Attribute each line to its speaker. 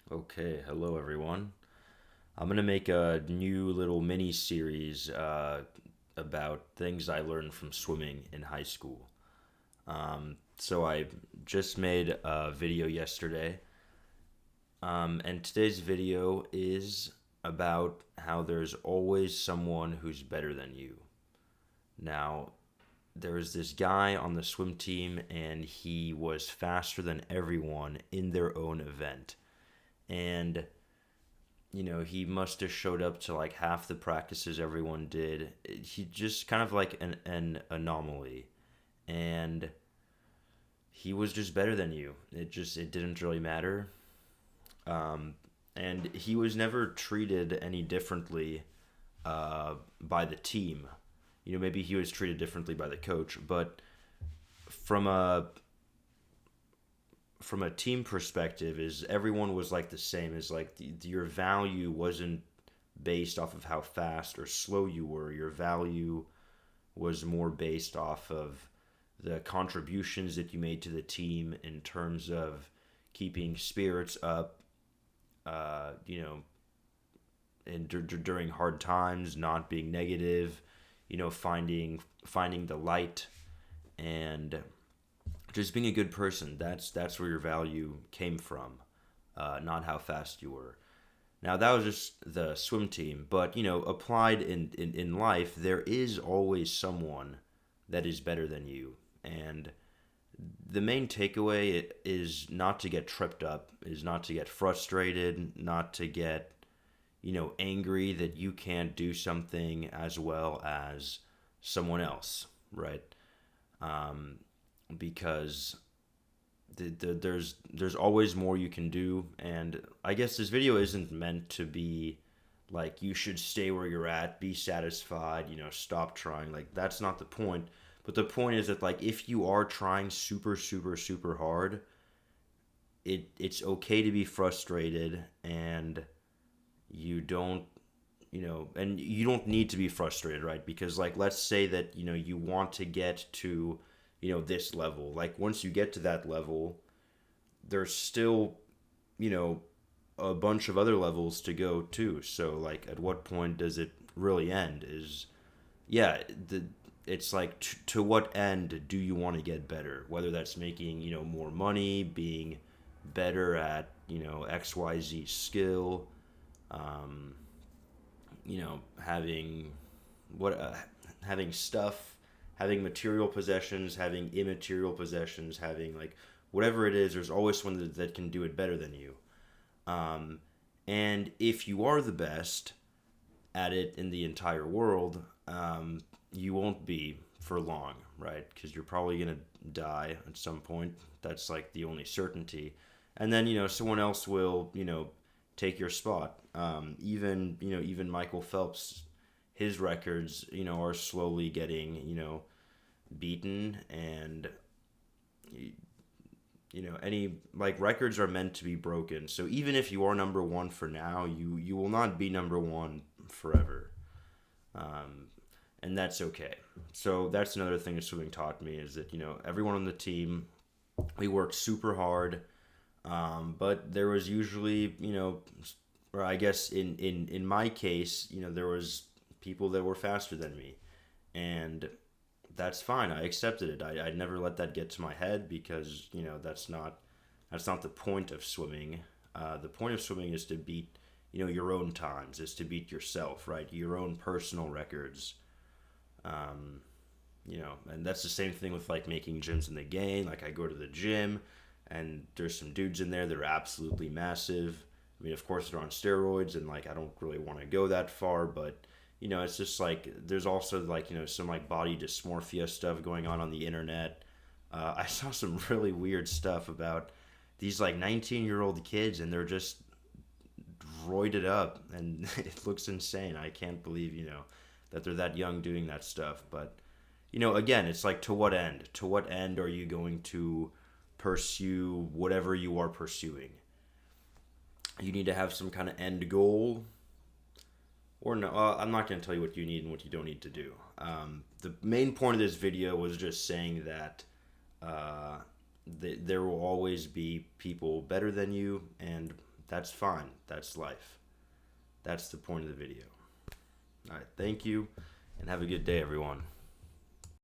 Speaker 1: Okay, hello everyone. I'm gonna make a new little mini series about things I learned from swimming in high school. So I just made a video yesterday, and today's video is about how there's always someone who's better than you. Now, there's this guy on the swim team, and he was faster than everyone in their own event. And he must have showed up to like half the practices everyone did. He just kind of like an anomaly. And he was just better than you. It didn't really matter. Um, and he was never treated any differently by the team. Maybe he was treated differently by the coach, but from a from a team perspective, is everyone was like the same. Is like your value wasn't based off of how fast or slow you were. Your value was more based off of the contributions that you made to the team in terms of keeping spirits up, uh, you know, and during hard times, not being negative, finding the light and just being a good person. That's where your value came from, not how fast you were. Now that was just the swim team, but applied in life, there is always someone that is better than you. And the main takeaway is not to get tripped up, is not to get frustrated, not to get, angry that you can't do something as well as someone else, right? Um, because there's always more you can do, and I guess this video isn't meant to be like you should stay where you're at, be satisfied, stop trying. Like that's not the point. But the point is that like if you are trying super super super hard, it's okay to be frustrated, and you don't and you don't need to be frustrated, right? Because like let's say that you want to get to this level. Like once you get to that level, there's still you know a bunch of other levels to go too. So like at what point does it really end? Is yeah the It's like to what end do you want to get better? Whether that's making more money, being better at XYZ skill, um, having what having stuff, having material possessions, having immaterial possessions, having like whatever it is. There's always someone that can do it better than you. Um, and if you are the best at it in the entire world, you won't be for long, right? Because you're probably gonna die at some point. That's like the only certainty. And then someone else will take your spot. Even Michael Phelps, his records are slowly getting beaten, and any like records are meant to be broken. So even if you are number one for now, you will not be number one forever. Um, and that's okay. So that's another thing that swimming taught me, is that everyone on the team, we worked super hard, but there was usually or I guess in my case, there was people that were faster than me, and that's fine. I accepted it. I never let that get to my head, because that's not the point of swimming. The point of swimming is to beat your own times, is to beat yourself, right? Your own personal records. Um, and that's the same thing with like making gyms in the game. Like I go to the gym, and there's some dudes in there that are absolutely massive. I mean, of course they're on steroids, and like I don't really want to go that far, but it's just like there's also like some like body dysmorphia stuff going on the internet. I saw some really weird stuff about these like 19-year-old kids, and they're just roided up, and it looks insane. I can't believe that they're that young doing that stuff. But again, it's like to what end? To what end are you going to pursue whatever you are pursuing? You need to have some kind of end goal, or no. I'm not going to tell you what you need and what you don't need to do. The main point of this video was just saying that there will always be people better than you, and that's fine. That's life. That's the point of the video. All right, thank you, and have a good day, everyone.